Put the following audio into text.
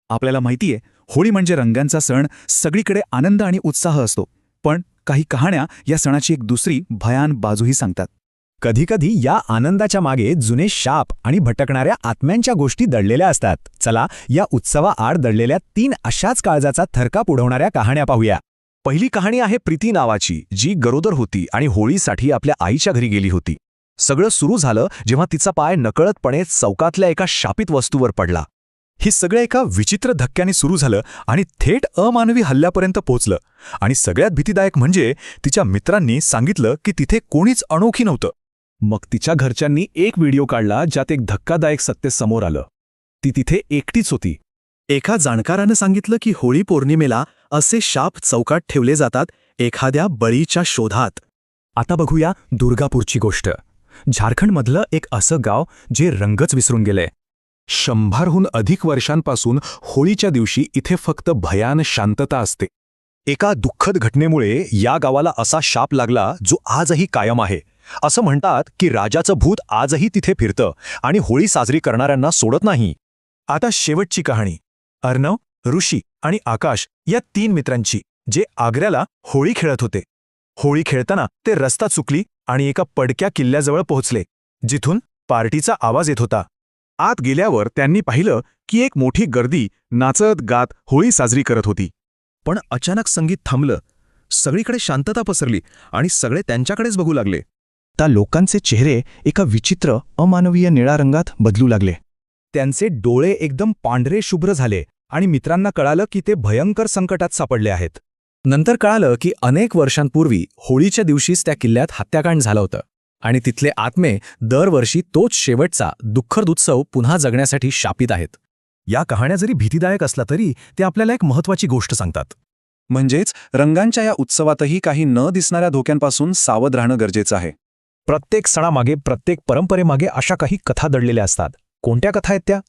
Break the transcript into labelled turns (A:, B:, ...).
A: आपल्याला माहितीये, होळी म्हणजे रंगांचा सण, सगळीकडे आनंद आणि उत्साह असतो. पण काही कहाण्या या सणाची एक दुसरी भयान बाजूही सांगतात.
B: कधीकधी या आनंदाच्या मागे जुने शाप आणि भटकणाऱ्या आत्म्यांच्या गोष्टी दडलेल्या असतात. चला या उत्सवाआड दडलेल्या 3 अशाच काळजाचा थरकाप उडवणाऱ्या कहाण्या पाहूया.
C: पहिली कहाणी आहे प्रीती नावाची, जी गरोदर होती आणि होळीसाठी आपल्या आईच्या घरी गेली होती. सगळं सुरू झालं जेव्हा तिचा पाय नकळतपणे चौकातल्या एका शापित वस्तूवर पडला.
A: हे सगळं एका विचित्र धक्क्याने सुरू झालं आणि थेट अमानवी हल्ल्यापर्यंत पोहोचलं. आणि सगळ्यात भीतीदायक म्हणजे तिच्या मित्रांनी सांगितलं की तिथे कोणीच अनोखी नव्हतं. मग तिच्या घरच्यांनी एक व्हिडिओ काढला ज्यात एक धक्कादायक सत्य समोर आलं. ती तिथे एकटीच होती.
C: एका जाणकारानं सांगितलं की होळी पौर्णिमेला असे शाप चौकात ठेवले जातात, एखाद्या बळीच्या शोधात.
B: आता बघूया दुर्गापूरची गोष्ट. झारखंडमधलं एक असं गाव जे रंगच विसरून गेले.
A: 100हून अधिक वर्षांपासून होळीच्या दिवशी इथे फक्त भयान शांतता असते.
C: एका दुःखद घटनेमुळे या गावाला असा शाप लागला जो आजही कायम आहे. असं म्हणतात की राजाचं भूत आजही तिथे फिरतं आणि होळी साजरी करणाऱ्यांना सोडत नाही.
A: आता शेवटची कहाणी अर्णव, ऋषी आणि आकाश या 3 मित्रांची, जे आग्र्याला होळी खेळत होते. होळी खेळताना ते रस्ता चुकली आणि एका पडक्या किल्ल्याजवळ पोहोचले, जिथून पार्टीचा आवाज येत होता. आत गेल्यावर त्यांनी पाहिलं की एक मोठी गर्दी नाचत गात होळी साजरी करत होती.
C: पण अचानक संगीत थांबलं, सगळीकडे शांतता पसरली आणि सगळे त्यांच्याकडेच बघू लागले.
B: त्या लोकांचे चेहरे एका विचित्र अमानवीय निळ्या रंगात बदलू लागले.
A: त्यांचे डोळे एकदम पांढरे शुभ्र झाले आणि मित्रांना कळालं की ते भयंकर संकटात सापडले आहेत.
B: नंतर कळालं की अनेक वर्षांपूर्वी होळीच्या दिवशीच त्या किल्ल्यात हत्याकांड झालं होतं आणि तिथले आत्मे दरवर्षी तोच शेवटचा दुःखद उत्सव पुन्हा जगण्यासाठी शापित आहेत.
C: या कहाण्या जरी भीतीदायक असला तरी ते आपल्याला एक महत्त्वाची गोष्ट सांगतात.
A: म्हणजेच रंगांच्या या उत्सवातही काही न दिसणाऱ्या धोक्यांपासून सावध राहणं गरजेचं आहे.
B: प्रत्येक सणामागे, प्रत्येक परंपरेमागे अशा काही कथा दडलेल्या असतात. कोणत्या कथा आहेत त्या?